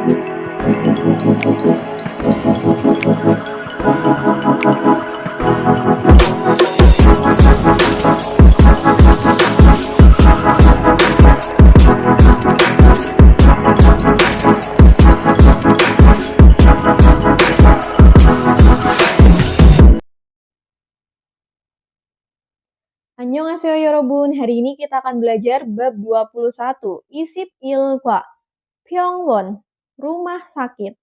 Annyeonghaseyo yorobun, hari ini kita akan belajar bab 21, Isip Ilkwa, Pyeongwon, rumah sakit.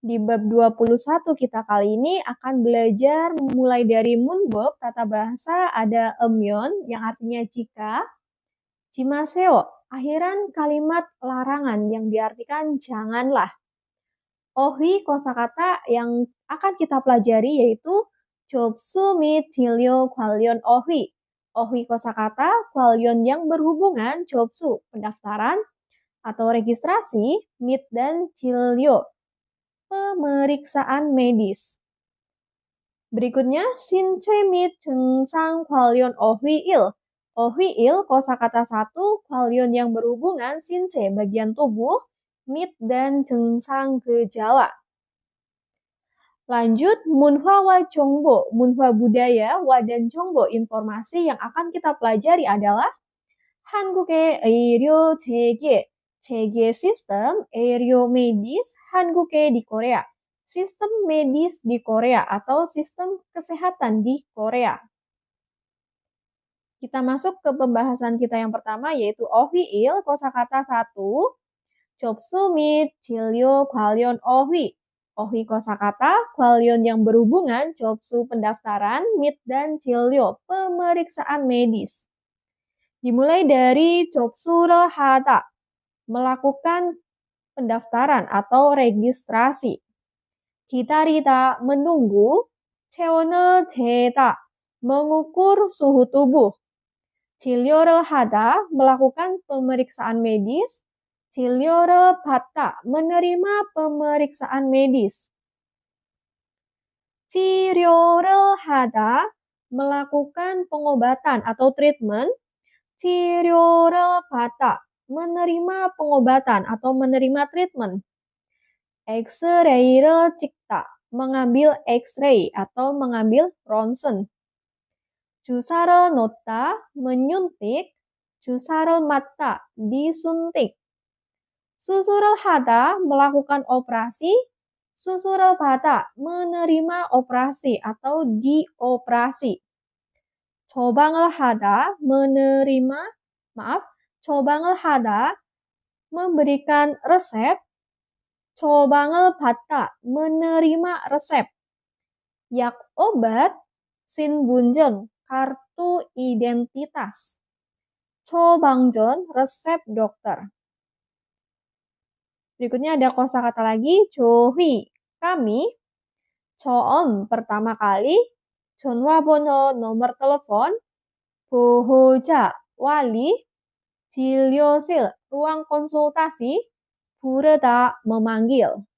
Di bab 21 kita kali ini akan belajar mulai dari munbob, tata bahasa ada emyeon yang artinya jika, jimaseo, akhiran kalimat larangan yang diartikan janganlah. Ohwi kosakata yang akan kita pelajari yaitu Jobsu mit Jilyo Gwalyon Ohwi. Ohwi kosakata Gwalyon yang berhubungan, Jobsu pendaftaran atau registrasi, mit dan Jilyo pemeriksaan medis. Berikutnya Sinche mit Jengsang Gwalyon Ohwi il. Ohwi il kosakata 1 Gwalyon yang berhubungan, Sinche bagian tubuh, mit dan Jengsang gejala. Lanjut, munhwa wa jongbo, munhwa budaya, wa dan jongbo informasi yang akan kita pelajari adalah 한국의 의료 재계, 재계 sistem, 의료 medis, 한국의 di Korea, sistem medis di Korea atau sistem kesehatan di Korea. Kita masuk ke pembahasan kita yang pertama yaitu ohwiil, kosakata 1, Jobsu mit Jilyo Gwalyon Ohwi. Ohwi kosakata, Gwalyon yang berhubungan, Jobsu pendaftaran, mit dan Jilyo pemeriksaan medis. Dimulai dari Jobsu를 하다, melakukan pendaftaran atau registrasi. 기다리다, menunggu. 체온을 재다, mengukur suhu tubuh. 진료를 하다, melakukan pemeriksaan medis. 진료를 받다, menerima pemeriksaan medis. 치료를 하다, melakukan pengobatan atau treatment. 치료를 받다, menerima pengobatan atau menerima treatment. X-ray를 찍다, mengambil X-ray atau mengambil ronsen. 주사를 놓다, menyuntik. 주사를 맞다, disuntik. 수술을 하다, melakukan operasi. 수술을 받다, menerima operasi atau dioperasi. 처방을 하다, 처방을 하다, memberikan resep. 처방을 받다, menerima resep. 약 obat, 신분증, kartu identitas. 처방전, resep dokter. Berikutnya ada kosakata lagi, 조희, kami. 처음, pertama kali. 전화번호, nomor telepon. 보호자, wali. 진료실, ruang konsultasi. 부르다, memanggil.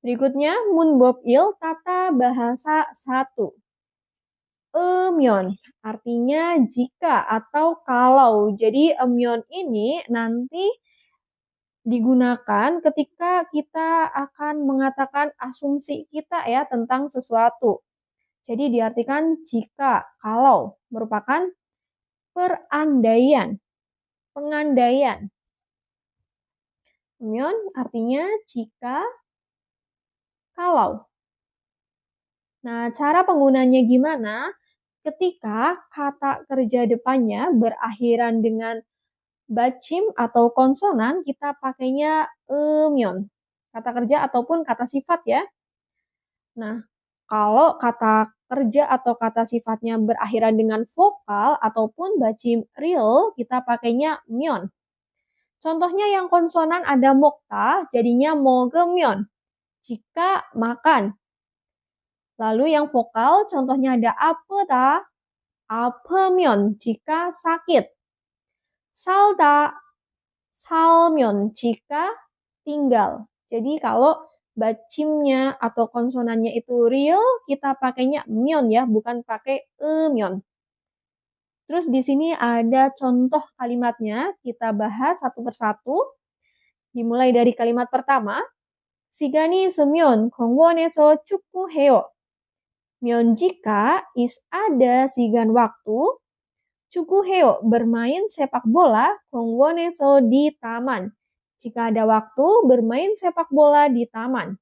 Berikutnya, 문법일, tata bahasa 1. Emyeon, artinya jika atau kalau. Jadi emyeon ini nanti digunakan ketika kita akan mengatakan asumsi kita ya tentang sesuatu. Jadi diartikan jika, kalau, merupakan perandaian, pengandaian. Emyeon artinya jika, kalau. Nah, cara penggunanya gimana? Ketika kata kerja depannya berakhiran dengan bacim atau konsonan, kita pakainya emyeon. Kata kerja ataupun kata sifat ya. Nah, kalau kata kerja atau kata sifatnya berakhiran dengan vokal ataupun bacim real, kita pakainya myeon. Contohnya yang konsonan ada mokta, jadinya mogemyeon. Jika makan. Lalu yang vokal, contohnya ada 아프다, 아프면, jika sakit. 살다, 살면, jika tinggal. Jadi kalau bacimnya atau konsonannya itu real, kita pakainya myeon ya, bukan pakai emyeon. Terus di sini ada contoh kalimatnya, kita bahas satu persatu. Dimulai dari kalimat pertama, 시간이 있으면 공원에서 축구해요. 면 jika is ada sigan waktu, 축구해요 bermain sepak bola, 공원에서 di taman. Jika ada waktu, bermain sepak bola di taman.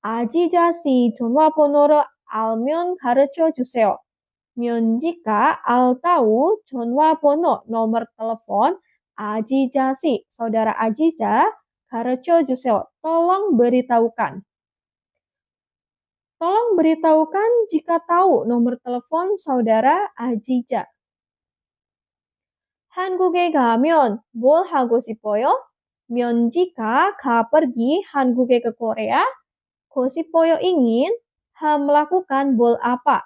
아지자 씨 전화번호를 알면 가르쳐 주세요. 면 jika al tahu 전화번호 nomor telepon Aziza si saudara Aziza 가르쳐 주세요. Tolong beritahukan. Tolong beritahukan jika tahu nomor telepon saudara Aziza. 한국에 가면 뭘 하고 싶어요? 면 jika ka pergi 한국에 ke Korea, go 싶어요 ingin, ha melakukan 뭘 apa.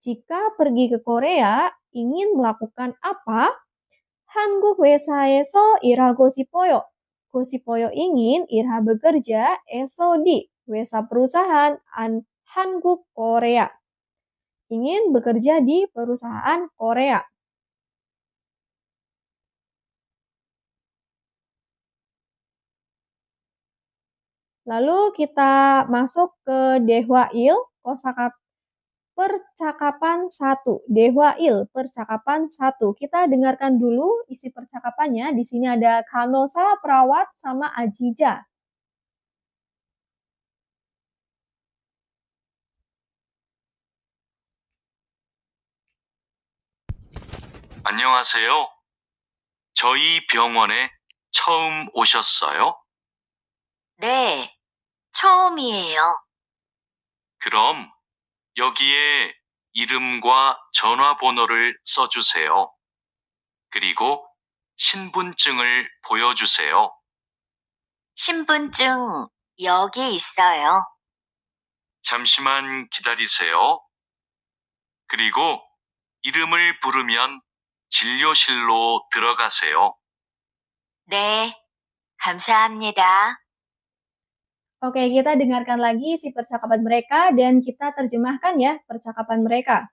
Jika pergi ke Korea, ingin melakukan apa? 한국 회사에서 일하고 싶어요. Go 싶어요 ingin, irha bekerja, eso di, 회사 perusahaan, 한국 Korea. Ingin bekerja di perusahaan Korea. Lalu kita masuk ke Dehwail, kosakata percakapan 1. Dehwail, percakapan 1. Kita dengarkan dulu isi percakapannya. Di sini ada Kanosa, perawat, sama Ajiza. 안녕하세요. 저희 병원에 처음 오셨어요? 네, 처음이에요. 그럼 여기에 이름과 전화번호를 써주세요. 그리고 신분증을 보여주세요. 신분증 여기 있어요. 잠시만 기다리세요. 그리고 이름을 부르면 진료실로 들어가세요. 네, 감사합니다. Oke, kita dengarkan lagi isi percakapan mereka dan kita terjemahkan ya percakapan mereka.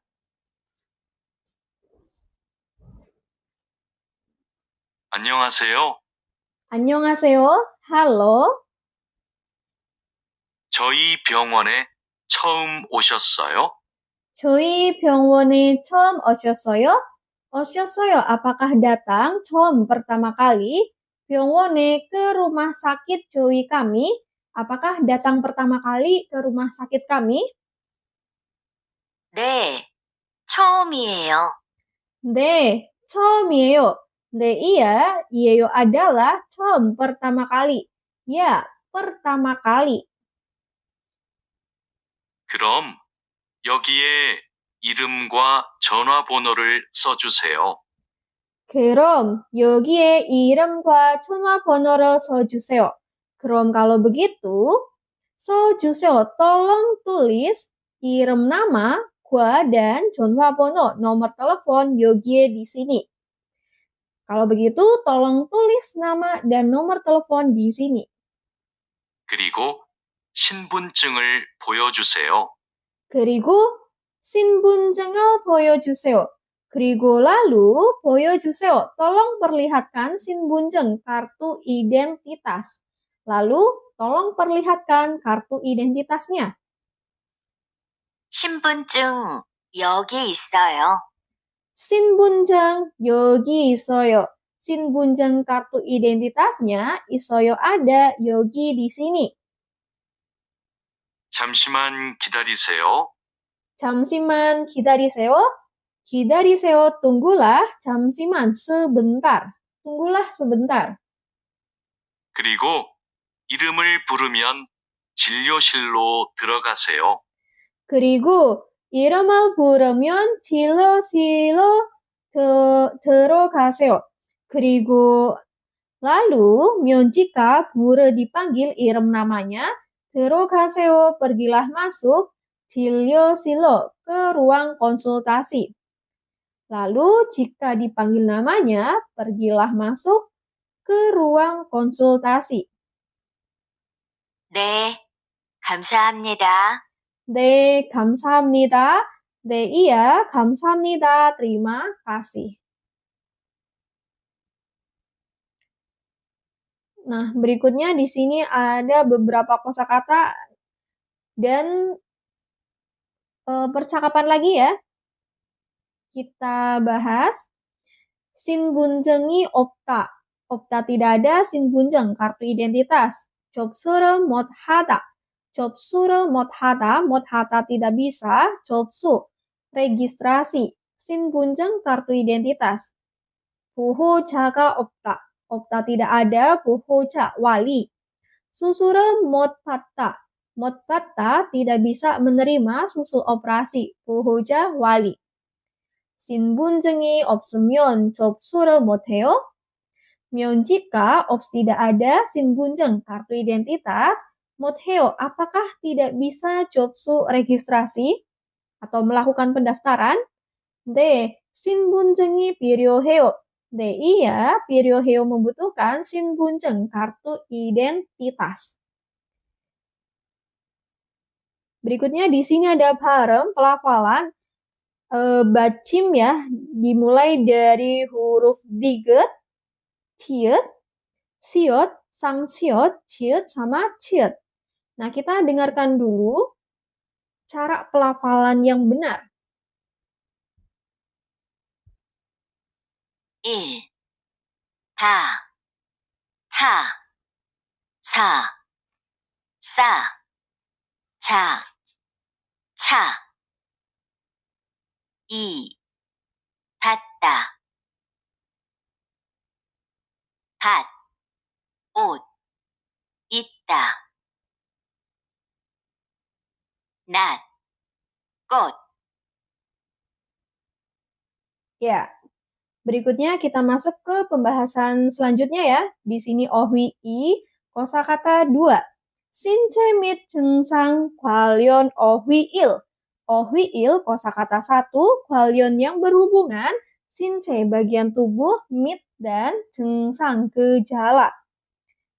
안녕하세요. 안녕하세요. Halo. 저희 병원에 처음 오셨어요? 저희 병원에 처음 오셨어요? 오셨어요. Apakah datang? 처음 pertama kali. 병원에 ke rumah sakit 저희 kami. Apakah datang pertama kali ke rumah sakit kami? 네, 처음이에요. 네, 처음이에요. 네, iya. Iyeyo adalah 처음 pertama kali. Ya, pertama kali. 그럼 여기에 이름과 전화번호를 써주세요. 그럼 여기에 이름과 전화번호를 써주세요. 그럼 kalau begitu, 써주세요. Tolong tulis irim nama, gua, dan 전화번호, nomor telepon 여기에 di sini. Kalau begitu, tolong tulis nama dan nomor telepon di sini. 그리고 신분증을 보여주세요. 그리고 신분증을 보여주세요. 그리고 lalu 보여주세요. Tolong perlihatkan 신분증, kartu identitas. Lalu tolong perlihatkan kartu identitasnya. 신분증 여기 있어요. 신분증 여기 있어요. 신분증 kartu identitasnya 있어요 ada, 여기 di sini. 잠시만 기다리세요. 잠시만 기다리세요. 기다리세요, tunggulah. 잠시만, sebentar. Tunggulah sebentar. 그리고 이름을 부르면 진료실로 들어가세요. 그리고 이름을 부르면 진료실로 들어가세요. 그리고 lalu, jika guru dipanggil irim namanya, 들어가세요, pergilah masuk, 진료실로, ke ruang konsultasi. Lalu, jika dipanggil namanya, pergilah masuk ke ruang konsultasi. 네, 감사합니다. 네, 감사합니다. 네, iya, 감사합니다. Terima kasih. Nah, berikutnya di sini ada beberapa kosakata dan percakapan lagi ya. Kita bahas 신분증이 없다. 없다 tidak ada, 신분증 kartu identitas. 접수를 못하다. 접수를 못하다 tidak bisa, 접수 registrasi. 신분증 kartu identitas. 보호자가 없다. 없다 tidak ada, 보호자 wali. 수술을 못 받다. 못 받다 tidak bisa menerima susul operasi. 보호자 wali. 신분증이 없으면 접수를 못해요. 면직가 tidak ada, 신분증 kartu identitas, 못해요 apakah tidak bisa 접수 registrasi atau melakukan pendaftaran? 네, 신분증이 필요해요. 네, iya, 필요해요 membutuhkan, 신분증 kartu identitas. Berikutnya di sini ada 발음, pelafalan, bacim ya, dimulai dari huruf diget, tiet, siot, sangsiot, ciet, sama ciet. Nah, kita dengarkan dulu cara pelafalan yang benar. 1, 다, 타, 사, 싸, 자, 차. 2, 닫다, 밭, 옷, 있다. 낮, 꽃. Ya, berikutnya kita masuk ke pembahasan selanjutnya ya. Di sini 어휘이, kosakata 2. 신체 및 증상 관련 어휘일. 어휘일 kosakata 1, 관련 yang berhubungan, 신체 bagian tubuh, mit dan 증상 gejala.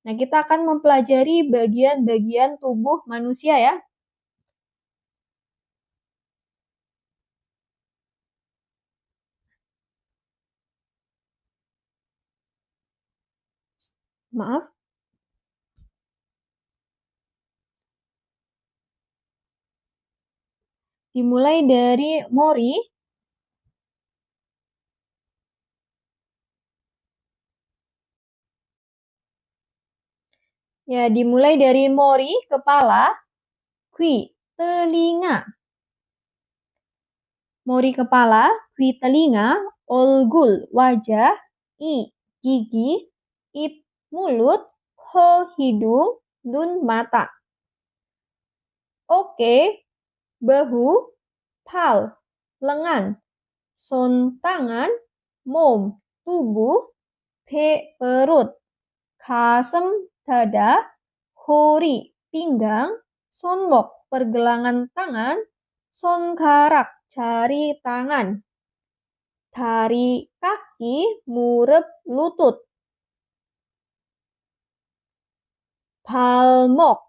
Nah, kita akan mempelajari bagian-bagian tubuh manusia ya. Maaf. Dimulai dari mori. Ya, dimulai dari mori, kepala, qui, telinga. Mori kepala, qui telinga, olgul, wajah, i, gigi, ip, mulut, ho, hidung, dun, mata. Oke, bahu, pal, lengan, son, tangan, mom, tubuh, pe, perut, kasem, dada, hori, pinggang, sonmok, pergelangan tangan, sonkarak, jari tangan, dari kaki, murep, lutut, palmok,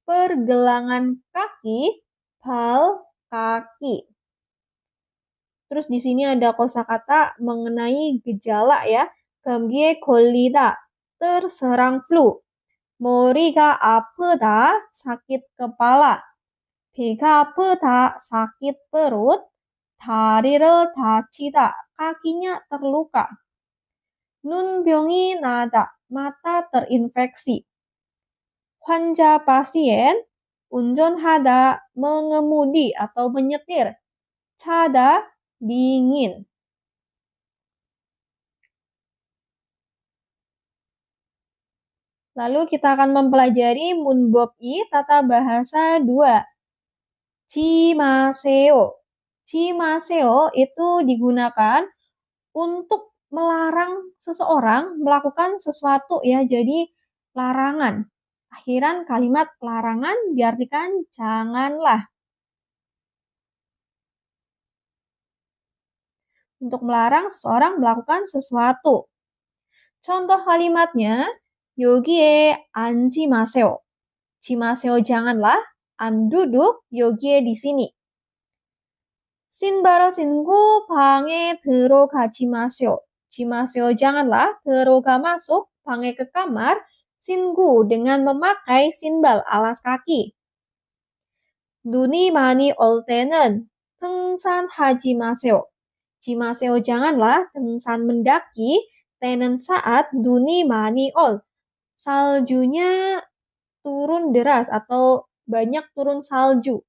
pergelangan kaki, pal, kaki. Terus di sini ada kosakata mengenai gejala ya. 감기에 걸리다, terserang flu. 머리가 아프다, sakit kepala. 배가 아프다, sakit perut. 다리를 다치다, kakinya terluka. 눈병이 나다, mata terinfeksi. 환자 pasien, 운전하다, mengemudi atau menyetir. 차다, dingin. Lalu kita akan mempelajari 문법이 tata bahasa 2. 지마세요. 지마세요 itu digunakan untuk melarang seseorang melakukan sesuatu ya, jadi larangan. Akhiran kalimat larangan diartikan janganlah. Untuk melarang seseorang melakukan sesuatu. Contoh kalimatnya, 여기에 앉지 마세요. 지마세요 janganlah, an duduk, 여기에 di sini. 신발 신고 방에 들어가지 마세요. 지마세요 janganlah terroga masuk 방에 ke kamar 신고 dengan memakai sinbal alas kaki. 눈이 많이 올 때는 등산하지 마세요. 지마세요 janganlah 등산 mendaki tenan saat 눈이 많이 올. Saljunya turun deras atau banyak turun salju.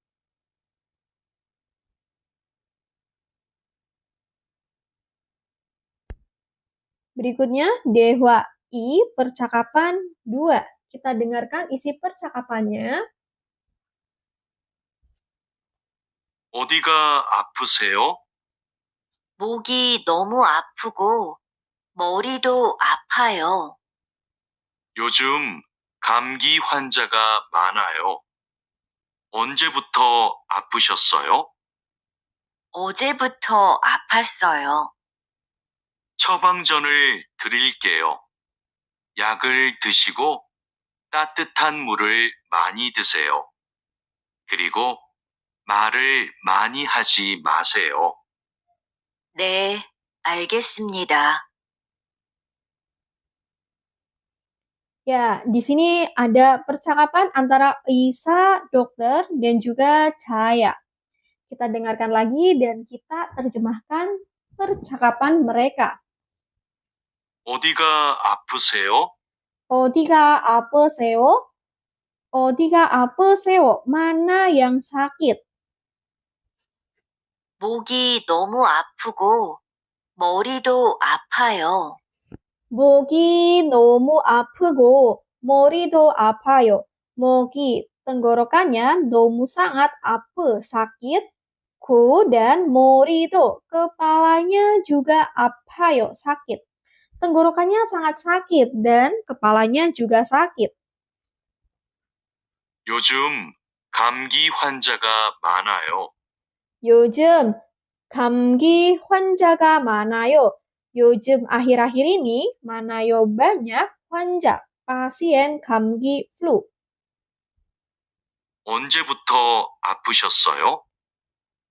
Berikutnya, Dewa I, percakapan 2. Kita dengarkan isi percakapannya. 어디가 아프세요? 목이 너무 아프고 머리도 아파요. 요즘 감기 환자가 많아요. 언제부터 아프셨어요? 어제부터 아팠어요. 처방전을 드릴게요. 약을 드시고 따뜻한 물을 많이 드세요. 그리고 말을 많이 하지 마세요. 네, 알겠습니다. Ya, di sini ada percakapan antara Isa, dokter, dan juga Cahaya. Kita dengarkan lagi dan kita terjemahkan percakapan mereka. 어디가 아프세요? 어디가 아프세요? 어디가 아프세요? Mana yang sakit? 목이 너무 아프고 머리도 아파요. 목이 너무 아프고 머리도 아파요. 목이 tenggorokannya 너무 sangat apa sakit. Ku dan morido kepalanya juga apayo sakit. Tenggorokannya sangat sakit dan kepalanya juga sakit. 요즘 감기 환자가 많아요. 요즘 감기 환자가 많아요. 요즘 akhir-akhir ini manayo banyak 환자, pasien 감기 flu. 언제부터 아프셨어요?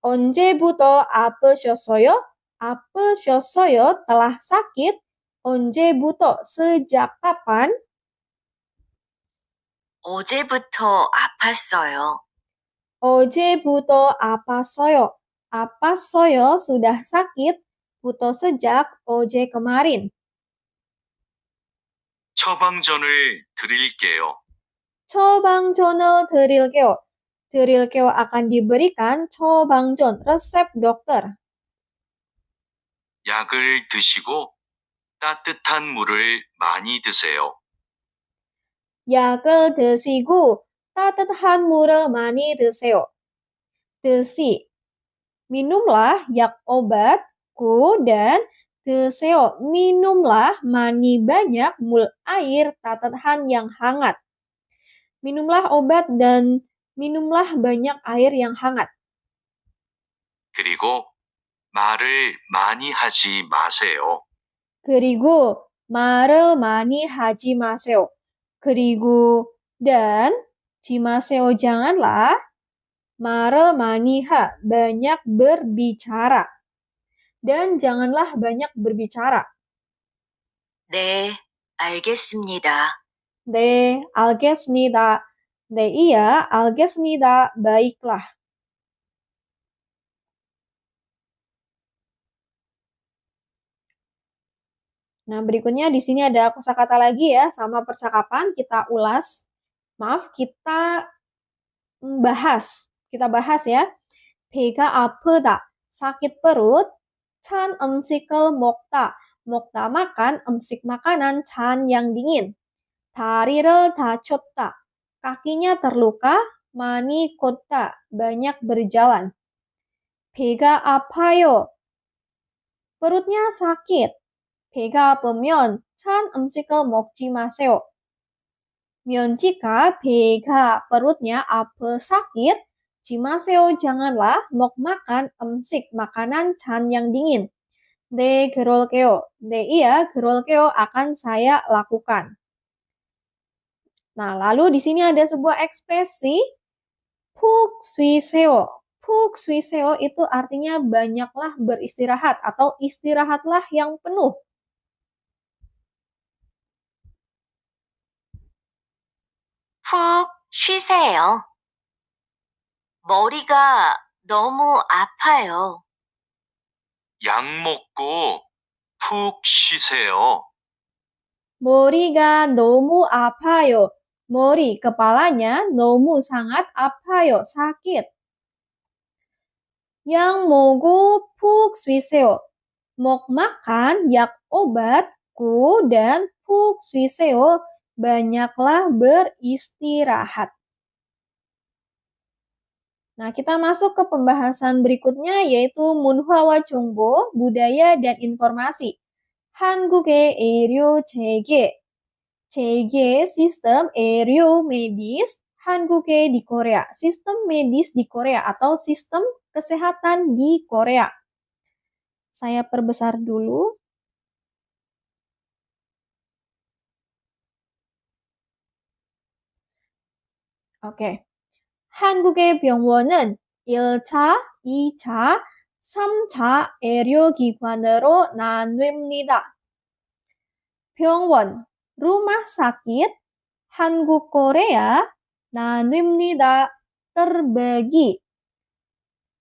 언제부터 아프셨어요? 아프셨어요 telah sakit. 언제부터 sejak kapan? 어제부터 아팠어요. 어제부터 아팠어요. 아팠어요 sudah sakit. 부터 sejak 어제 kemarin. 처방전을 드릴게요. 처방전을 드릴게요. 드릴게요 akan diberikan 처방전 resep dokter. 약을 드시고 따뜻한 물을 많이 드세요. 약을 드시고 따뜻한 물을 많이 드세요. 드시 minumlah yak obatku dan 드세요 minumlah mani banyak mul air tatatan yang hangat. Minumlah obat dan minumlah banyak air yang hangat. 그리고 말을 많이 하지 마세요. 그리고 말을 많이 하지 마세요. 그리고 dan 지마세요 janganlah 말을 많이 banyak berbicara. Dan janganlah banyak berbicara. 네, 알겠습니다. 네, 알겠습니다. 네, iya, 알겠습니다. Baiklah. Nah, berikutnya di sini ada kosakata lagi ya, sama percakapan kita ulas. Maaf, kita bahas. Kita bahas ya. 배가 아프다, sakit perut. 찬 음식을 먹다, 먹다 makan, 음식 makanan, 찬 yang dingin. 다리를 다쳤다, kakinya terluka. 많이 걷다, banyak berjalan. 배가 아파요, perutnya sakit. 배가 아프면 찬 음식을 먹지 마세요. jika 배가 perutnya apa sakit, 지마세요 janganlah makan 음식 makanan 찬 yang dingin. 네, 그럴게요. 네, iya, 그럴게요 akan saya lakukan. Nah, lalu di sini ada sebuah ekspresi 푹 쉬세요. 푹 쉬세요 itu artinya banyaklah beristirahat atau istirahatlah yang penuh. 푹 쉬세요. 머리가 너무 아파요. 약 먹고 푹 쉬세요. 머리가 너무 아파요. 머리, kepalanya, 너무 sangat apayo, sakit. Yang 먹고 푹 쉬세요. Mok makan, yak obat, ku, dan 푹 쉬세요, banyaklah beristirahat. Nah, kita masuk ke pembahasan berikutnya yaitu 문화와 정보, budaya dan informasi. 한국의 의료 체계, 체계 sistem 의료 medis, 한국의 di Korea, sistem medis di Korea atau sistem kesehatan di Korea. Saya perbesar dulu. Oke. 한국의 병원은 1차, 2차, 3차 의료기관으로 나뉩니다. 병원, rumah sakit, 한국 Korea 나뉩니다. terbagi.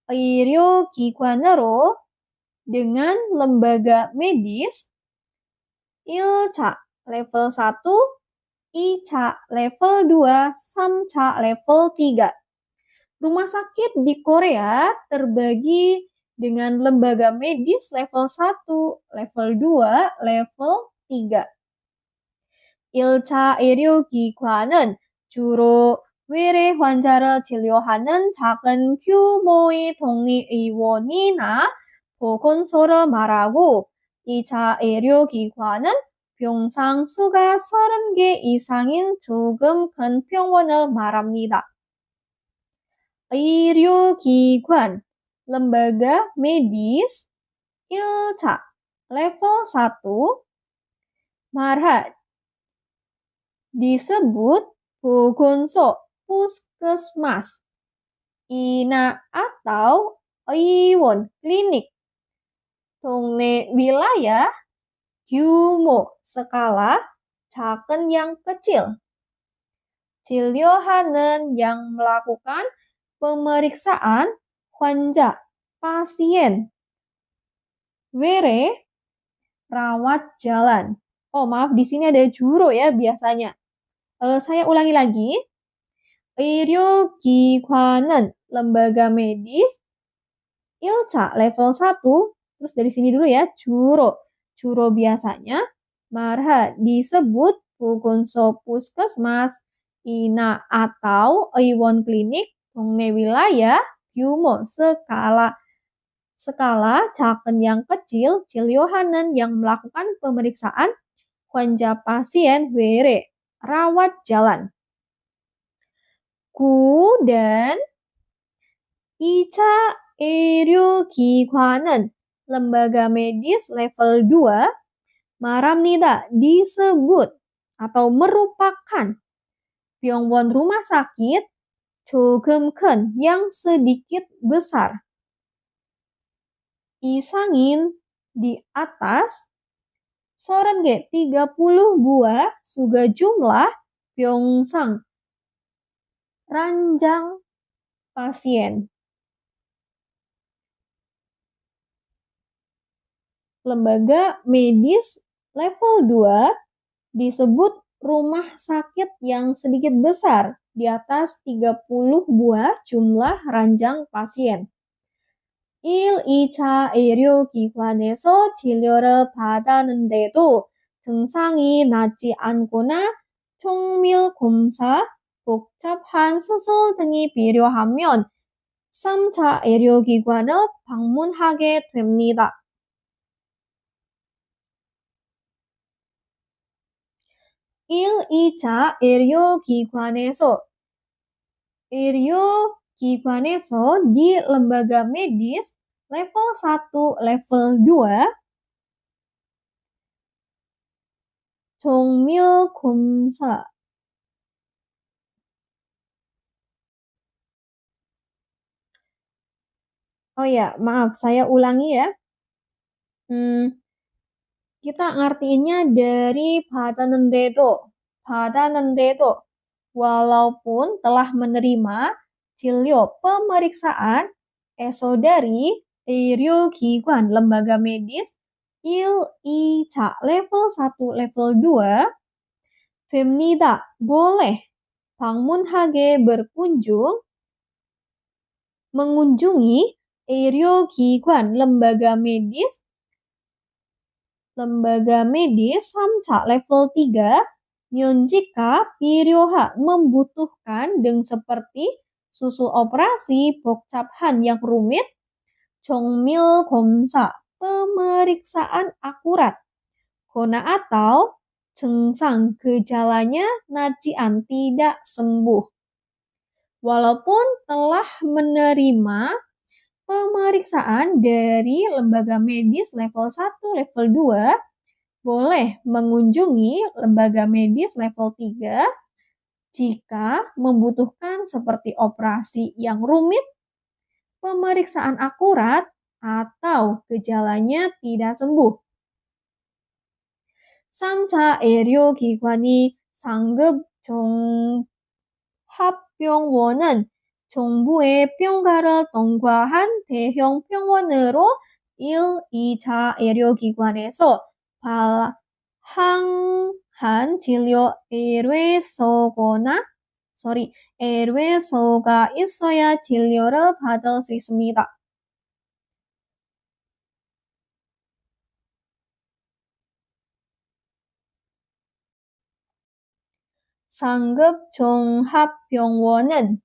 의료기관으로 dengan lembaga medis. 1차 level 1, 2차 level 2, 3차 level 3. Rumah sakit di Korea terbagi dengan lembaga medis level 1, level 2, level 3. 1차 의료기관은 주로 외래 환자를 진료하는 작은 규모의 독립의원이나 보건소를 말하고 2차 의료기관은 병상 수가 30개 이상인 조금 큰 병원을 말합니다. 의료기관, lembaga medis, 1차, level 1, marha, disebut 보건소, puskesmas, ina atau 의원, klinik, 동네 wilayah, 규모, skala, 작은 yang kecil, 진료하는 yang melakukan pemeriksaan, 환자, pasien, were, rawat jalan. Oh maaf, di sini ada juro ya biasanya. Saya ulangi lagi. 의료기관은 lembaga medis. 1차 level 1. Terus dari sini dulu ya, juro. Juro biasanya. Marha disebut 보건소 puskesmas, ina atau 의원 klinik, 동네 wilayah, 규모, skala. Skala, 작은 yang kecil, 진료하는 yang melakukan pemeriksaan, 환자 pasien, were, rawat jalan. 구 dan 2차 의료기관은 lembaga medis level 2 말합니다, disebut atau merupakan 병원 rumah sakit 조금 큰 yang sedikit besar. 이상인 di atas 30개 30 buah suga jumlah 병상 ranjang pasien. Lembaga medis level 2 disebut rumah sakit yang sedikit besar, di atas 30 buah jumlah ranjang pasien. 1, 2차 의료기관에서 진료를 받았는데도 증상이 낫지 않거나 정밀 검사, 복잡한 수술 등이 필요하면 3차 의료기관을 방문하게 됩니다. 1, 2차 의료기관에서 di lembaga medis level 1, level 2 정밀 검사. Oh ya, maaf, saya ulangi ya. Kita ngertiinnya dari 받았는데도, walaupun telah menerima 진료, pemeriksaan, dari 의료기관, lembaga medis, 1, 2차, level 1, level 2, 됩니다, boleh, 방문하게, berkunjung, mengunjungi, 의료기관, lembaga medis, 3차, level 3, jika 필요하, membutuhkan, seperti susul operasi, 복잡한, yang rumit, 정밀 검사, pemeriksaan akurat, kona atau 증상, gejalanya nacian, tidak sembuh. Walaupun telah menerima pemeriksaan dari lembaga medis level 1, level 2, boleh mengunjungi lembaga medis level 3 jika membutuhkan seperti operasi yang rumit, pemeriksaan akurat, atau gejalanya tidak sembuh. 3차 의료기관이 상급 종합병원은 정부의 평가를 통과한 대형 병원으로 1, 2차 의료기관에서 발행한 진료 의뢰서가 있어야 진료를 받을 수 있습니다. 상급 종합병원은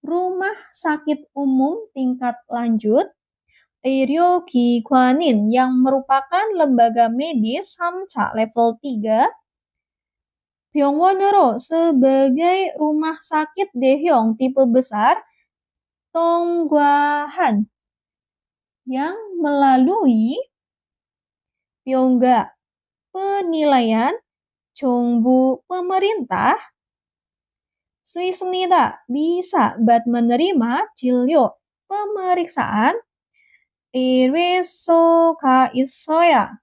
rumah sakit umum tingkat lanjut, 의료기관인 yang merupakan lembaga medis 3차 level 3, 병원으로 sebagai rumah sakit 대형 tipe besar, 통과한 yang melalui, 평가 penilaian, 정부 pemerintah, 수 있습니다, bisa, menerima, 진료 pemeriksaan, 의뢰서가 있어야,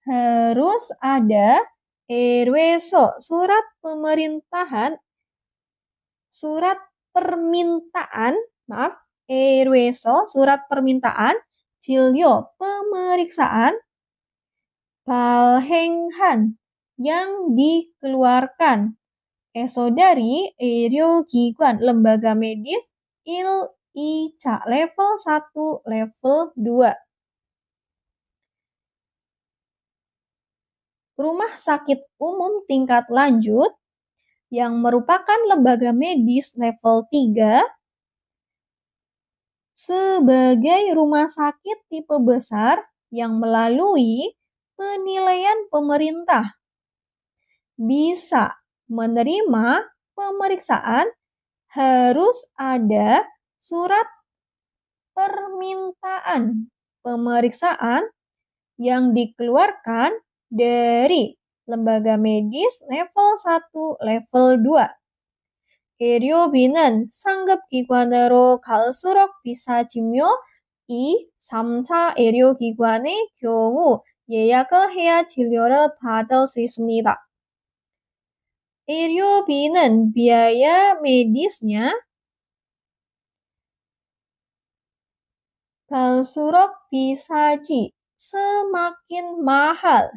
harus ada, 의뢰서 surat permintaan, 의뢰서 surat permintaan, 진료 pemeriksaan, 발행한 yang dikeluarkan, dari 의료기관, lembaga medis, 1, 2차, level 1, level 2. Rumah sakit umum tingkat lanjut yang merupakan lembaga medis level 3 sebagai rumah sakit tipe besar yang melalui penilaian pemerintah, bisa menerima pemeriksaan, harus ada surat permintaan pemeriksaan yang dikeluarkan dari lembaga medis level 1, level 2. 의료비는 상급기관으로 갈수록 비싸지며 2, 3차 의료기관의 경우 예약을 해야 진료를 받을 수 있습니다. 의료비는 biaya medisnya 갈수록 비싸지, semakin mahal.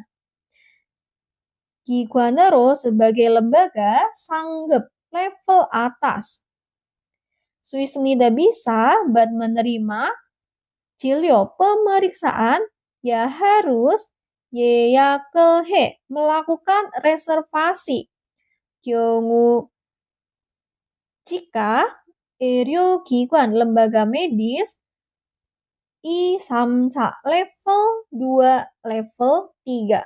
기관으로 sebagai lembaga, 상급, level atas. 수 있습니다, bisa, menerima, 진료, pemeriksaan, ya harus, 예약을 해, melakukan reservasi. 경우, jika, 의료기관, lembaga medis, 2, 3차, level 2, level 3.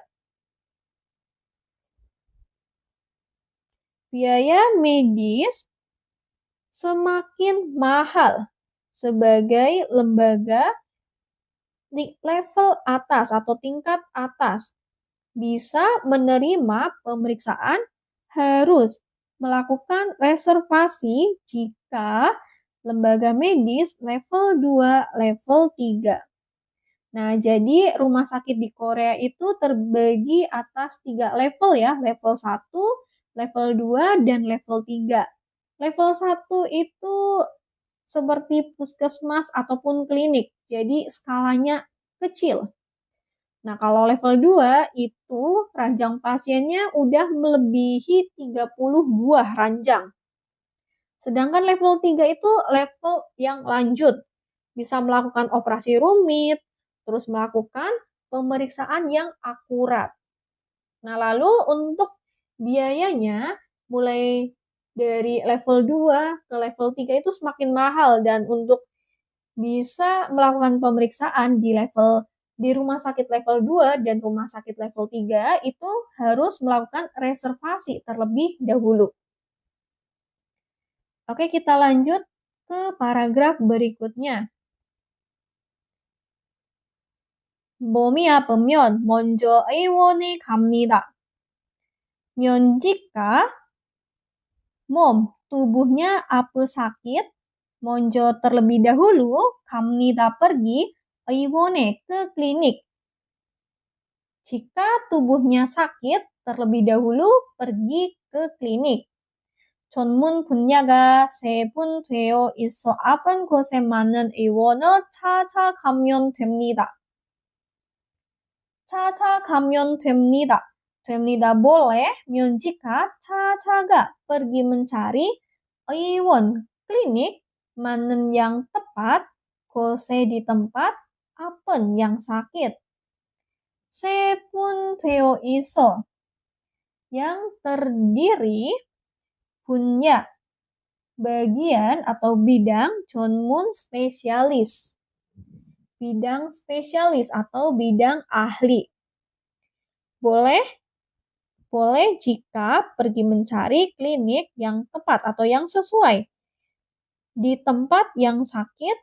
Biaya medis semakin mahal sebagai lembaga di level atas atau tingkat atas. Bisa menerima pemeriksaan, harus melakukan reservasi jika lembaga medis level 2, level 3. Nah, jadi rumah sakit di Korea itu terbagi atas 3 level ya, level 1, level 2, dan level 3. Level 1 itu seperti puskesmas ataupun klinik, jadi skalanya kecil. Nah, kalau level 2 itu ranjang pasiennya udah melebihi 30 buah ranjang. Sedangkan level 3 itu level yang lanjut, bisa melakukan operasi rumit, terus melakukan pemeriksaan yang akurat. Nah, lalu untuk biayanya mulai dari level 2 ke level 3 itu semakin mahal, dan untuk bisa melakukan pemeriksaan di rumah sakit level 2 dan rumah sakit level 3 itu harus melakukan reservasi terlebih dahulu. Oke, kita lanjut ke paragraf berikutnya. 몸이 아프면 먼저 의원에 갑니다. jika tubuhnya sakit, 먼저 terlebih dahulu, 갑니다 pergi, 의원에 ke klinik. Jika tubuhnya sakit, terlebih dahulu pergi ke klinik. 전문 분야가 세분되어 있어 아픈 곳에 많은 의원을 찾아가면 됩니다. 찾아가면 됩니다. 됩니다 boleh, jika 찾아가 pergi mencari, 의원 klinik, 많은 yang tepat, 곳에 di tempat, apen yang sakit. 세분되어 있어 yang terdiri, punya bagian atau bidang, 전문 spesialis. Bidang spesialis atau bidang ahli. Boleh jika pergi mencari klinik yang tepat atau yang sesuai di tempat yang sakit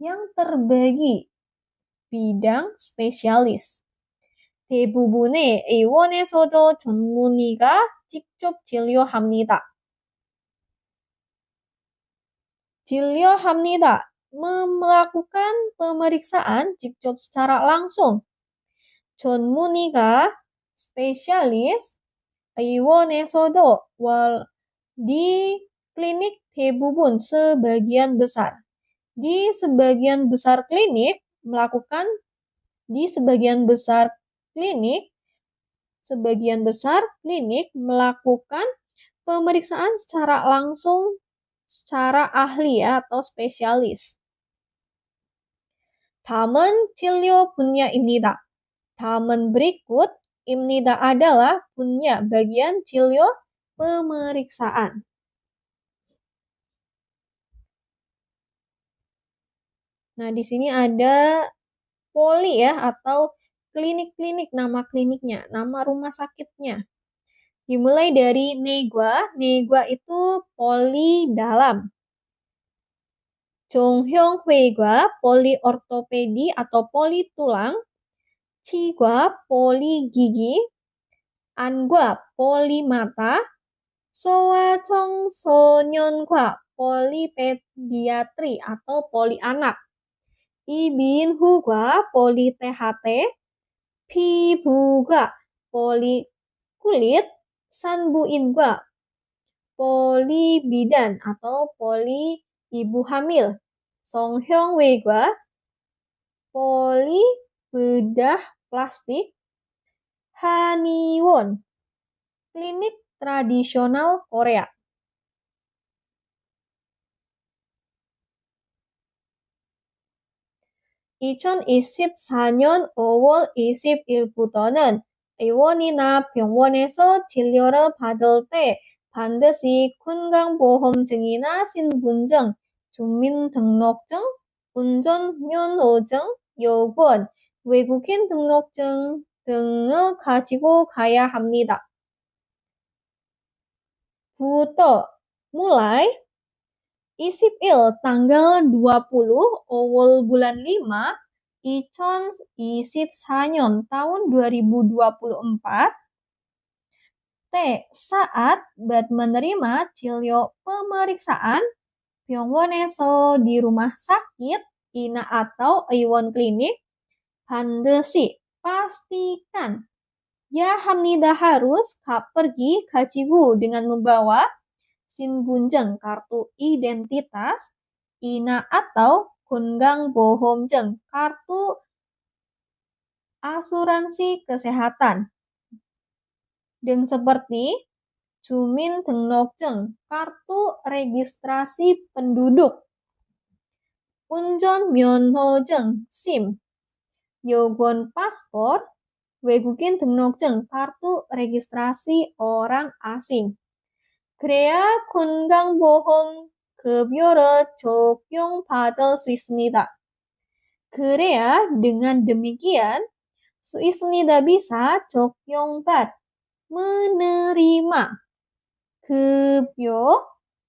yang terbagi, bidang spesialis. 대부분의 의원에서도 전문의가 직접 진료합니다. 진료합니다. Melakukan pemeriksaan 직접 secara langsung. 전문의가 spesialis, 의원에서도 di klinik 대부분 sebagian besar. Di sebagian besar klinik melakukan pemeriksaan secara langsung, secara ahli atau spesialis. 다음은 진료 분야입니다. 다음은 berikut, 입니다 adalah punya bagian 진료 pemeriksaan. Nah, di sini ada poli ya, atau klinik-klinik, nama kliniknya, nama rumah sakitnya. Dimulai dari negwa itu poli dalam. 종형외과, poli ortopedi atau poli tulang. 치과, poli gigi. 안과, poli mata. 소아청소년과, poli pediatri atau poli anak. 이민후과, poli THT. 피부과, poli kulit. 산부인과, poli bidan atau poli ibu hamil. 성형외과, poli bedah plastik. 한의원, klinik tradisional Korea. (2024년 5월 21일부터는) 의원이나 병원에서 진료를 받을 때 반드시 건강보험증이나 신분증, 주민등록증, 운전면허증, 여권, 외국인 등록증 등을 가지고 가야 합니다. mulai 20일 tanggal 20 awal bulan 5 2024년 tahun 2024 saat bad menerima cilio pemeriksaan 병원에서 di rumah sakit, ina atau 의원 klinik, 반드시 pastikan. Ya hamnida harus pergi 가지고 dengan membawa 신분증 kartu identitas, ina atau 건강보험증 kartu asuransi kesehatan. Dan seperti 주민등록증 kartu registrasi penduduk, 운전면허증 SIM, 요건 paspor, 외국인 등록증 kartu registrasi orang asing. 그래야 건강보험 급여를 적용받을 수 있습니다. 그래야 dengan demikian su isnida bisa 적용받 menerima 급여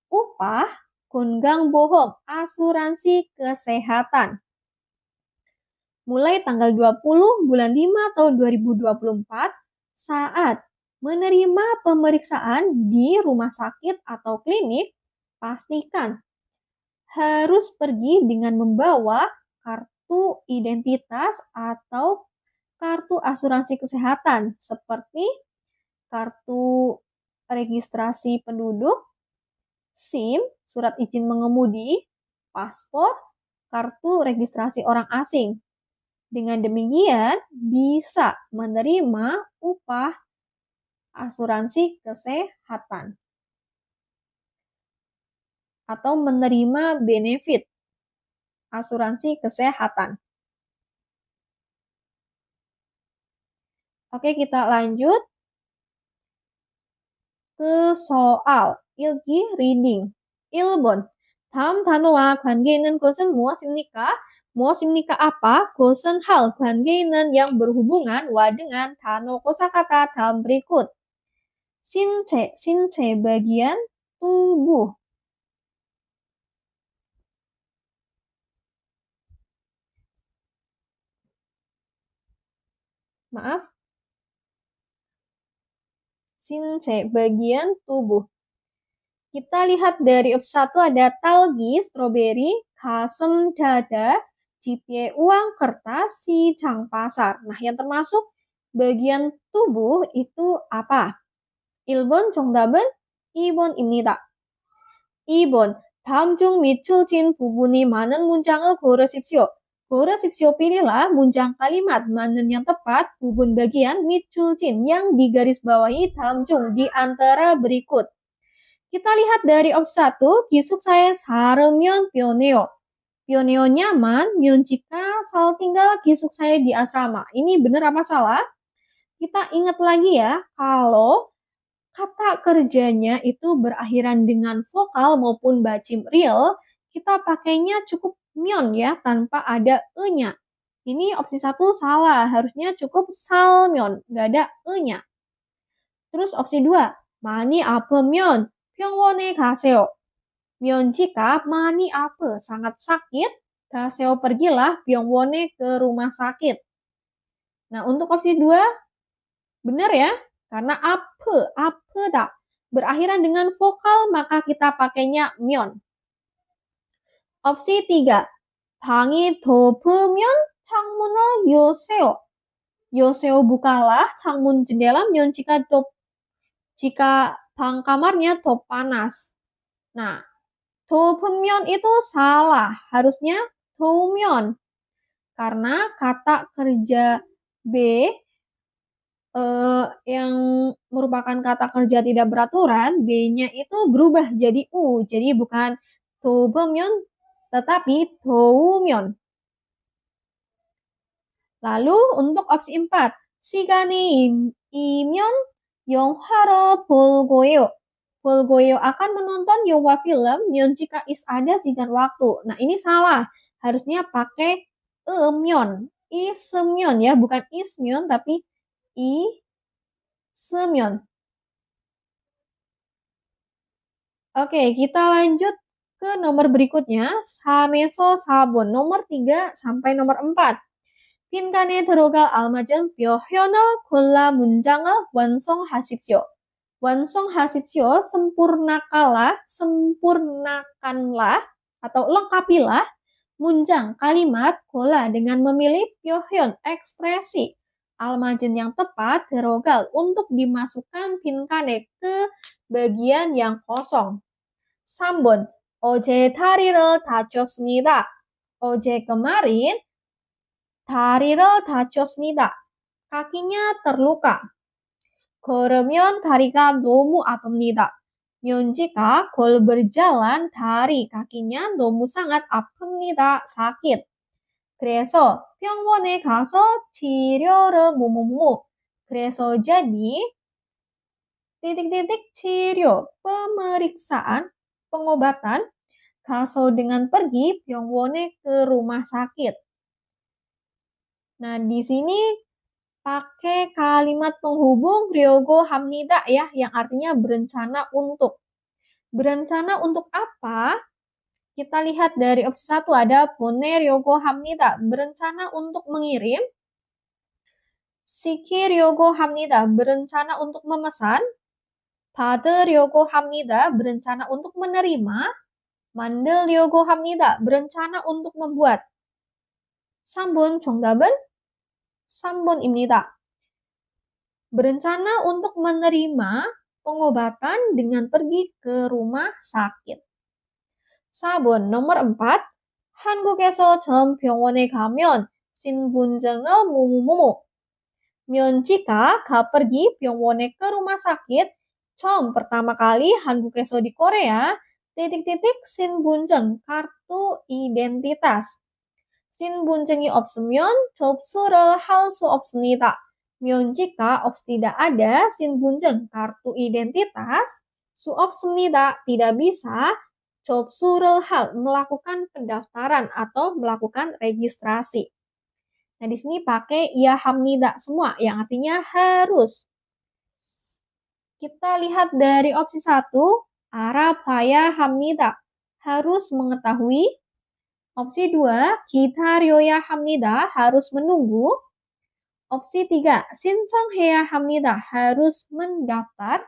upah 건강보험 asuransi kesehatan mulai tanggal 20 bulan 5 tahun 2024 saat menerima pemeriksaan di rumah sakit atau klinik, pastikan harus pergi dengan membawa kartu identitas atau kartu asuransi kesehatan seperti kartu registrasi penduduk, SIM, surat izin mengemudi, paspor, kartu registrasi orang asing. Dengan demikian bisa menerima upah asuransi kesehatan atau menerima benefit asuransi kesehatan. Oke, kita lanjut ke soal 일기 reading. 1번. 다음 단어와 관계 있는 것은 무엇입니까? 무엇입니까? apa? 것은 hal, 관계 있는 yang berhubungan dengan 단어 kosakata dalam berikut. 신체 bagian tubuh. Maaf. 신체 bagian tubuh. Kita lihat dari opsi 1 ada talgi, stroberi, 가슴, dada, 지폐, uang, kertas, 시장, pasar. Nah, yang termasuk bagian tubuh itu apa? 1번 정답은 2번입니다. 2번 다음 중 밑줄진 부분이 많은 문장을 고르십시오. 고르십시오 pilihlah 문장 kalimat 많은 yang tepat bu분 bagian 밑줄진 yang digarisbawahi dalam 중 di antara berikut. Kita lihat dari opsi 1, 기숙사에 살면 편해요. 편해요 nyaman, 면 jika selalu tinggal 기숙사에 di asrama. Ini benar apa salah? Kita ingat lagi ya, kalau kata kerjanya itu berakhiran dengan vokal maupun bacim real, kita pakainya cukup myon ya, tanpa ada e-nya. Ini opsi 1 salah, harusnya cukup salmyon, nggak ada e-nya. Terus opsi 2, 많이 아프면 병원에 가세요. 면 jika 많이 아프, sangat sakit, 가세요 pergilah, 병원에 ke rumah sakit. Nah, untuk opsi 2, benar ya? Karena 아프다 berakhiran dengan vokal maka kita pakainya myon. opsi 3. 방이 좁으면 창문을 여세요. 여세요 bukalah 창문 jendela myon jika bang kamarnya panas. Nah, 좁으면 itu salah, harusnya 더우면. Karena kata kerja B yang merupakan kata kerja tidak beraturan, B-nya itu berubah jadi U. Jadi bukan 좁으면, tetapi 더우면. Lalu untuk opsi 4, 시간이면 영화를 볼 거예요. 볼 거예요 akan menonton 영화 film, 면 jika is ada sigan waktu. Nah, ini salah. Harusnya pakai 면, ismyon ya, bukan ismyon tapi ismyon. Oke, kita lanjut ke nomor berikutnya. 3에서 4번, nomor 3 sampai nomor 4. 빈칸에 들어갈 알맞은 표현을 골라 문장을 완성하십시오. 완성하십시오, sempurnakanlah, atau lengkapilah munjang, kalimat, gola dengan memilih pyohyeon, ekspresi, almajen yang tepat, derogal, untuk dimasukkan pinkan에 ke bagian yang kosong. 3번, 어제 다리를 다쳤습니다. 어제 kemarin, 다리를 다쳤습니다. kakinya terluka. 걸으면 다리가 너무 아픕니다. jika gol berjalan, 다리, kakinya 너무 sangat 아픕니다. sakit. 그래서 병원에 가서 치료를 그래서 jadi 치료, pemeriksaan, pengobatan, 가서 dengan pergi, 병원에 ke rumah sakit. Nah, di sini pakai kalimat penghubung ryogo hamnida ya, yang artinya berencana untuk. Berencana untuk apa? Kita lihat dari opsi 1 ada 보내 ryogo hamnida, berencana untuk mengirim. 시키려고 합니다, berencana untuk memesan. 받으려고 합니다, berencana untuk menerima. 만들려고 합니다, berencana untuk membuat. 3번 정답은 3번입니다. Berencana untuk menerima pengobatan dengan pergi ke rumah sakit. 4번 nomor 4. 한국에서 전 병원에 가면 신분증을 jika pergi 병원에 ke rumah sakit, pertama kali 한국에서 di Korea, 신분증, kartu identitas. 신분증이 없으면 접수를 할 수 없습니다. jika tidak ada 신분증, kartu identitas, 수 없습니다, tidak bisa, 접수를 할, melakukan pendaftaran atau melakukan registrasi. Nah, di sini pakai ya hamnida semua, yang artinya harus. Kita lihat dari opsi 1, 알아봐야 합니다, harus mengetahui. Opsi 2, 기다려야 합니다, harus menunggu. Opsi 3, 신청해야 합니다, harus mendaftar.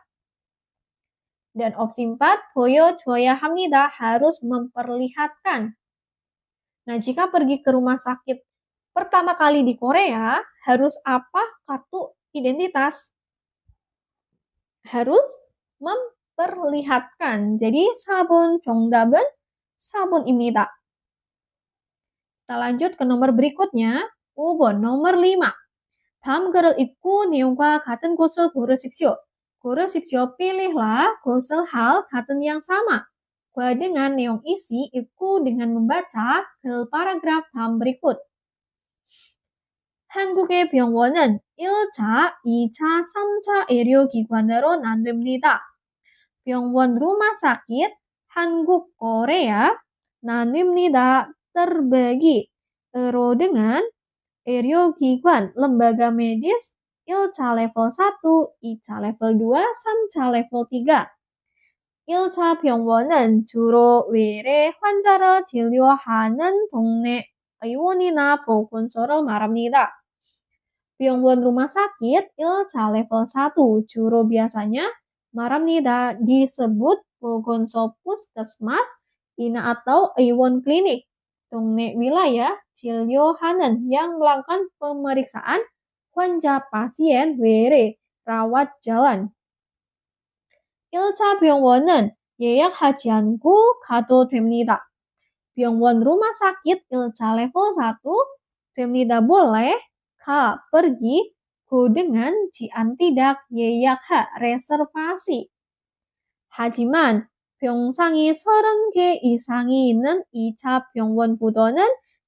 Dan opsi 4, 보여줘야 합니다, harus memperlihatkan. Nah, jika pergi ke rumah sakit pertama kali di Korea, harus apa? Kartu identitas. Harus memperlihatkan. Jadi 4번 정답은 4번입니다. Kita lanjut ke nomor berikutnya. 5번, nomor 5. 다음 글을 읽고 내용과 같은 곳을 고르십시오. 고르십시오, pilihlah 곳을 hal 같은 yang sama. dengan neong isi, 읽고 dengan membaca 글 paragraf 다음 berikut. 한국의 병원은 1차, 2차, 3차 의료기관으로 나뉩니다. 병원 rumah sakit 한국 Korea 나뉩니다, terbagi. dengan 의료기관, lembaga medis 1차 level 1, 2차 level 2, 3차 level 3. 1차 병원은 주로 외래 환자를 진료하는 동네 의원이나 보건소를 말합니다. 병원 rumah sakit 1차 level 1 주로 biasanya 말합니다, disebut 보건소 puskesmas, ina atau 의원 klinik, 동네 wilayah, 진료하는 yang melakukan pemeriksaan 환자 pasien, 외래, rawat jalan. 1차 병원은 예약하지 않고 가도 됩니다. 병원 rumah sakit 1차 level 1 됩니다, boleh, ka, pergi, go dengan jian tidak, 예약, reservasi. 하지만 병상이 30개 이상이 있는 2차 병원보다는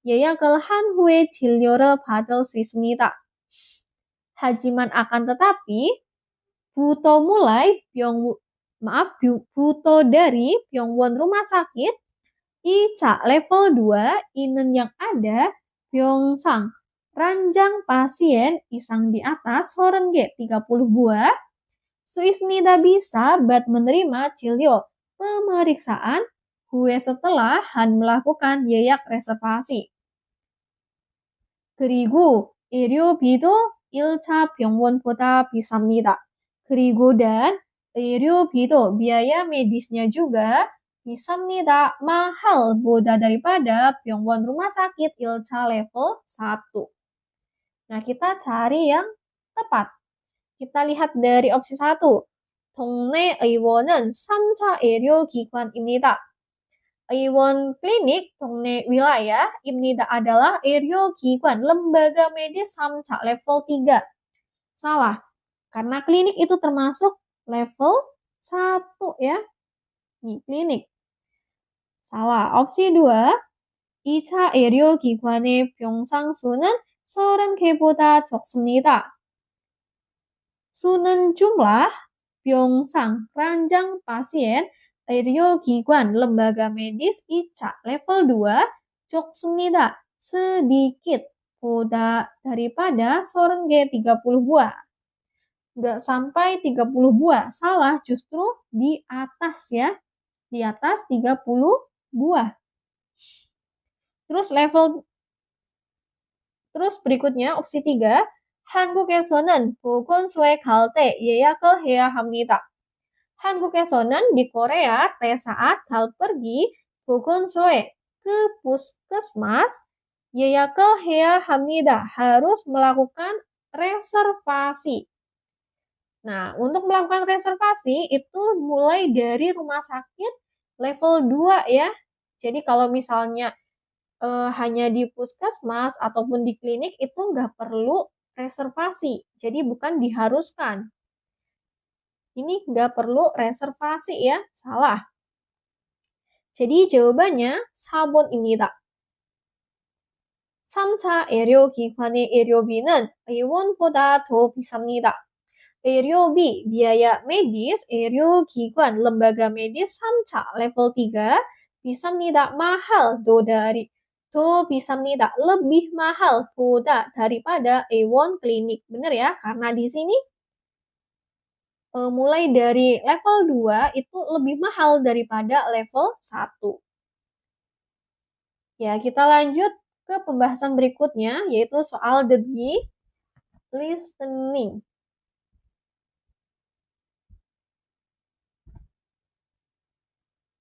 예약을 한 후에 진료를 받을 수 있습니다. 하지만 akan tetapi, buto dari 병원 rumah sakit, Ica level 2, inen yang ada, 병상, ranjang pasien, isang di atas, 30 buah, suismida bisa, bat menerima, cilio, pemeriksaan, huwe setelah han melakukan 예약 reservasi. 그리고 의료비도 1차 병원보다 비쌉니다. 그리고 dan 의료비도 biaya medisnya juga 비쌉니다. mahal보다 daripada 병원 rumah sakit 1차 level 1. Nah, kita cari yang tepat. kita lihat dari opsi 1. 동네 의원은 3차 의료기관입니다. 의원 klinik, 동네 wilayah입니다 adalah 의료기관, lembaga medis 3차 level 3. Salah, karena klinik itu termasuk level 1 ya. Nih, klinik. salah, opsi 2. 2차 의료기관의 병상수는 30개보다 적습니다. 수는 jumlah, 병상, ranjang pasien, 의료기관, lembaga medis, 2차 level 2, 적습니다. sedikit, 보다 daripada 30 buah. Nggak sampai 30 buah, salah, justru di atas ya. Di atas 30 buah. Terus berikutnya opsi 3. 한국에서는 보건소에 갈 때 예약을 해야 합니다. 한국에서는 di Korea, saat kal pergi 보건소에 ke puskesmas 예약을 해야 합니다. Harus melakukan reservasi. Nah, untuk melakukan reservasi itu mulai dari rumah sakit level 2 ya. Jadi kalau misalnya hanya di puskesmas ataupun di klinik itu nggak perlu reservasi. Jadi bukan diharuskan. Ini nggak perlu reservasi ya, salah. Jadi jawabannya 4번입니다. 3차 의료기관의 의료비는 의원보다 더 비쌉니다. 의료비, biaya medis, 의료기관, lembaga medis 3차 level 3, 비쌉니다, mahal, 더 비쌉니다, lebih mahal, 보다 daripada 의원 klinik. Benar ya, karena di sini mulai dari level 2 itu lebih mahal daripada level 1. Ya, kita lanjut ke pembahasan berikutnya, yaitu soal 듣기 listening.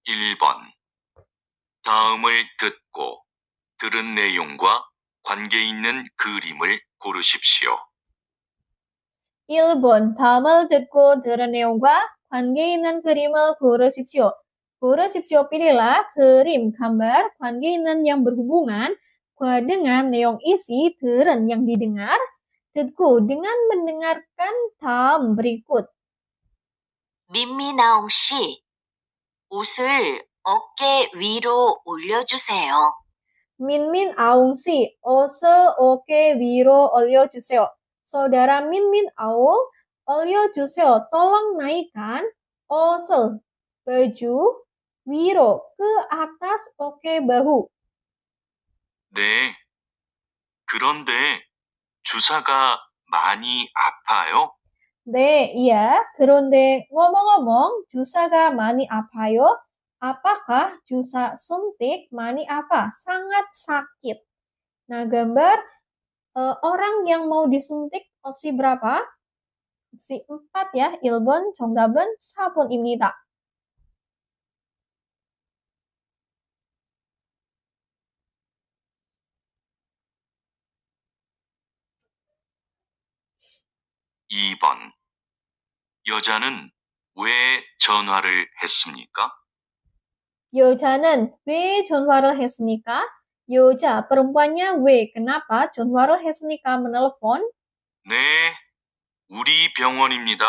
(1번) 다음을 듣고 들은 내용과 관계 있는 그림을 고르십시오. 1번, 다음을 듣고 들은 내용과 관계 있는 그림을 고르십시오. 고르십시오, pilihlah krim, gambar, 관계 있는 yang berhubungan, dengan neong isi, 들은 yang didengar, 듣고 dengan mendengarkan 다음 berikut. 민미나옹 씨, 옷을 어깨 위로 올려주세요. 민민 아웅 씨, 옷을 어깨 위로 올려주세요. Saudara Minmin Aung, 올려주세요. Tolong naikkan 옷을, baju, 위로, ke atas, 어깨 bahu. 네. 그런데 주사가 많이 아파요? 네, iya. 그런데 ngomong-ngomong, 주사가 많이 아파요? Apakah jusa suntik 많이 아파? Sangat sakit. Nah, gambar orang yang mau disuntik opsi berapa? opsi 4 ya. 1번 정답은 4번입니다. (2번) 여자는 왜 전화를 했습니까? 여자는 왜 전화를 했습니까? 여자, perempuannya 왜, kenapa 전화를 했습니까? Menelpon. 네, 우리 병원입니다.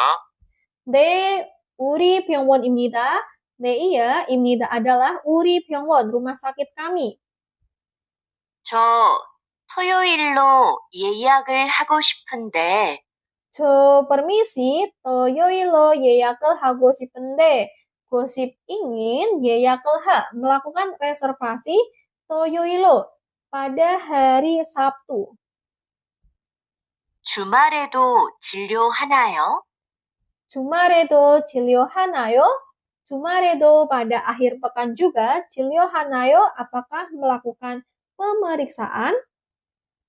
네, 우리 병원입니다. 네, iya, 입니다 adalah 우리 병원, rumah sakit kami. 저 토요일로 예약을 하고 싶은데 저 permisi, 토요일로 예약을 하고 싶은데, gosip ingin, 예약을 melakukan reservasi, 토요일로, pada hari Sabtu. 주말에도 진료하나요? 주말에도 진료하나요? 주말에도 pada akhir pekan juga, 진료하나요? Apakah melakukan pemeriksaan?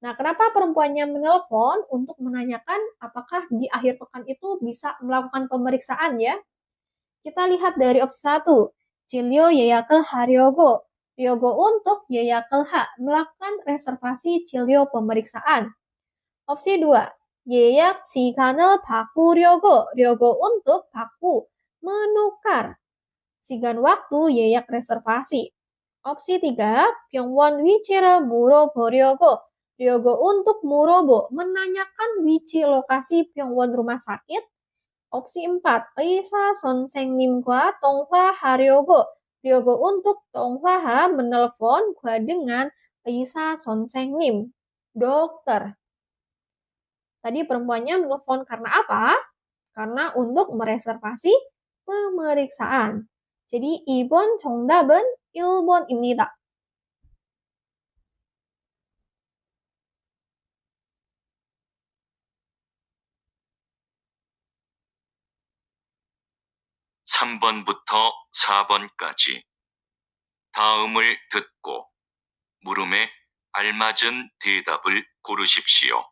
Nah, kenapa perempuannya menelpon untuk menanyakan apakah di akhir pekan itu bisa melakukan pemeriksaan ya? Kita lihat dari opsi 1. 진료 예약을 하려고. 려고 untuk 예약을 melakukan reservasi 진료 pemeriksaan. Opsi 2. 예약 시간을 바꾸려고. 려고 untuk baku, menukar. 시간 waktu 예약 reservasi. Opsi 3. 병원 위치를 물어보려고. 려고 untuk 물어보, menanyakan 위치 lokasi 병원 rumah sakit. Opsi 4. 의사 선생님과 통화하려고. 려고 untuk 통화, menelpon dengan 의사 선생님, dokter. Tadi perempuannya menelpon karena apa? Karena untuk mereservasi pemeriksaan. jadi 2번 정답은 1번입니다. (3번부터 4번까지) 다음을 듣고 물음에 알맞은 대답을 고르십시오.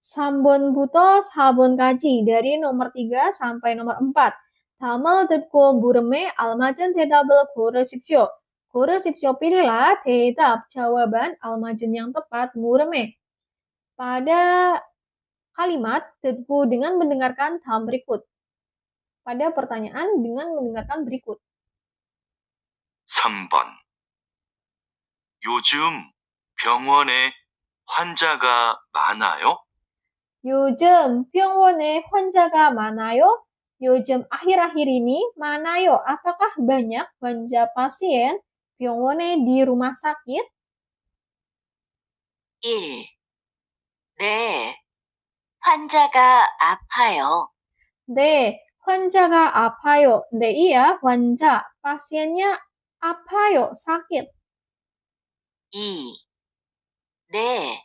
3번부터 4번까지 dari nomor 3 sampai nomor 4. 다음을 듣고 물음에 알맞은 대답을 고르십시오. 고르십시오, pilihlah 대답, jawaban almazin yang tepat 물음에. Pada kalimat, 듣고 dengan mendengarkan dalam berikut. Pada pertanyaan dengan mendengarkan berikut. 3번. 요즘 병원에 환자가 많아요? 요즘 병원에 환자가 많아요? 요즘 akhir-akhir ini 많아요. Apakah banyak 환자 pasien 병원에 di rumah sakit? 1. 네. 환자가 아파요. 네, 환자가 아파요. 네, iya, 환자, pasiennya apayo, sakit. 2. 네.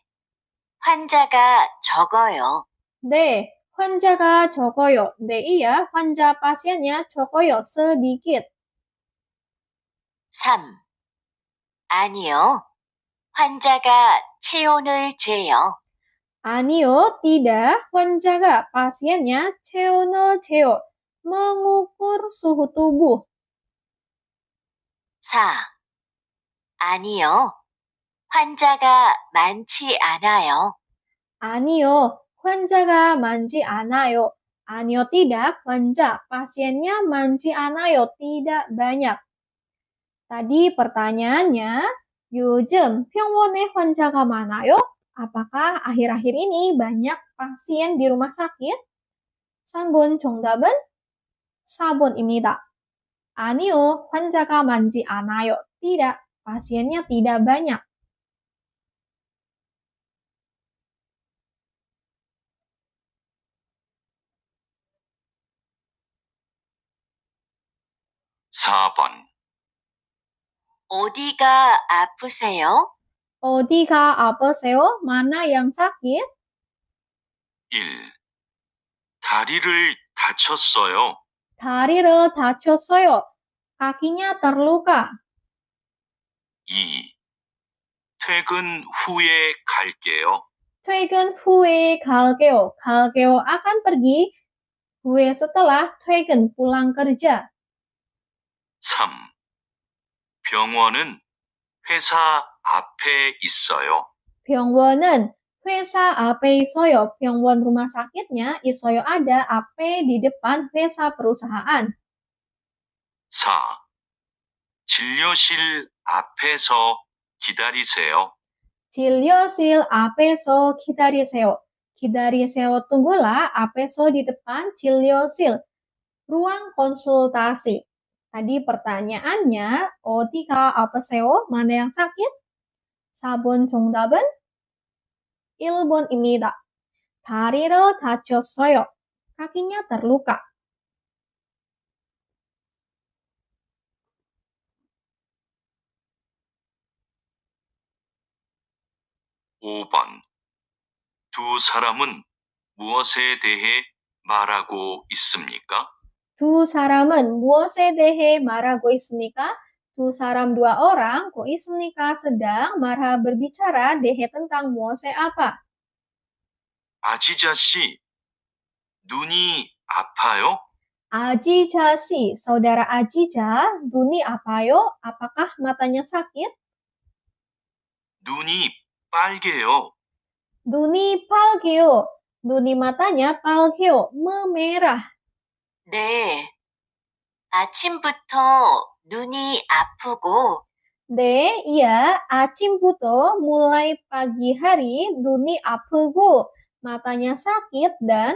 환자가 적어요. 네, 환자가 적어요. 네, iya, 환자 pasiennya 적어요, sedikit. 3. 아니요. 환자가 체온을 재요. 아니요, tidak. 환자가 pasiennya 체온을 재요. mengukur suhu tubuh. 4. 아니요. 환자가 많지 않아요. 아니요, 환자가 많지 않아요. 아니요, tidak. 환자, pasiennya 많지 않아요. tidak banyak. Tadi pertanyaannya, 요즘 병원에 환자가 많아요? Apakah akhir-akhir ini banyak pasien di rumah sakit? 3번 정답은 4번입니다. 아니요, 환자가 많지 않아요. tidak, pasiennya tidak banyak. 4번. 어디가 아프세요? 어디가 아프세요? Mana yang sakit? 1. 다리를 다쳤어요. 다리를 다쳤어요. kakinya terluka. 2. 퇴근 후에 갈게요. 퇴근 후에 갈게요. 갈게요 akan pergi. 후에 setelah 퇴근 pulang kerja. 3. 병원은 회사 앞에 있어요. 병원은 회사 앞에 있어요. 병원 rumah sakitnya 있어요 ada, 앞에 di depan 회사 perusahaan. 4. 진료실 앞에서 기다리세요. 진료실 앞에서 기다리세요. 기다리세요, tunggulah. 앞에서 di depan, 진료실, ruang konsultasi. Tadi pertanyaannya, 어디가 아프세요? Mana yang sakit? 4번 정답은 1번입니다. 다리를 다쳤어요. kakinya terluka. 5번. 두 사람은 무엇에 대해 말하고 있습니까? 두 사람은 무엇에 대해 말하고 있습니까? 두 사람, dua orang, kok 있습니까? sedang berbicara 대해 tentang 무엇에 apa? 아지자 씨, 눈이 아파요? Ajija si, saudara Ajija, 눈이 아파요? Apakah matanya sakit? 눈이 빨개요. 눈이 빨개요. 눈이 matanya 빨개요. memerah. 네. 아침부터 눈이 아프고 네, iya. 아침부터 mulai pagi hari 눈이 아프고 matanya sakit dan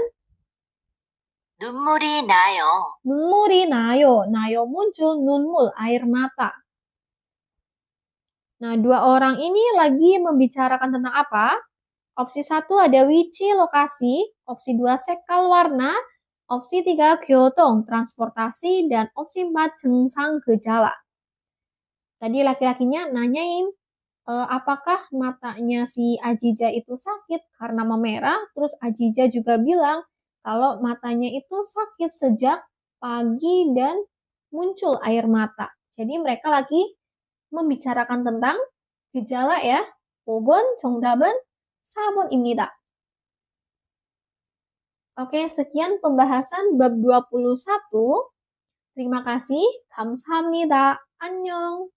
눈물이 나요. 눈물이 나요. 나요 muncul 눈물, air mata. Nah, dua orang ini lagi membicarakan tentang apa? Opsi 1 ada wici, lokasi. Opsi 2 sekal, warna. Opsi 3 교통, transportasi. Dan opsi 4 증상, gejala. Tadi laki-lakinya nanyain, apakah matanya si Ajija itu sakit karena memerah? Terus Ajija juga bilang kalau matanya itu sakit sejak pagi dan muncul air mata. Jadi mereka lagi membicarakan tentang gejala ya. 5번 정답은 4번입니다. Oke, sekian pembahasan bab 21. Terima kasih. 감사합니다. 안녕.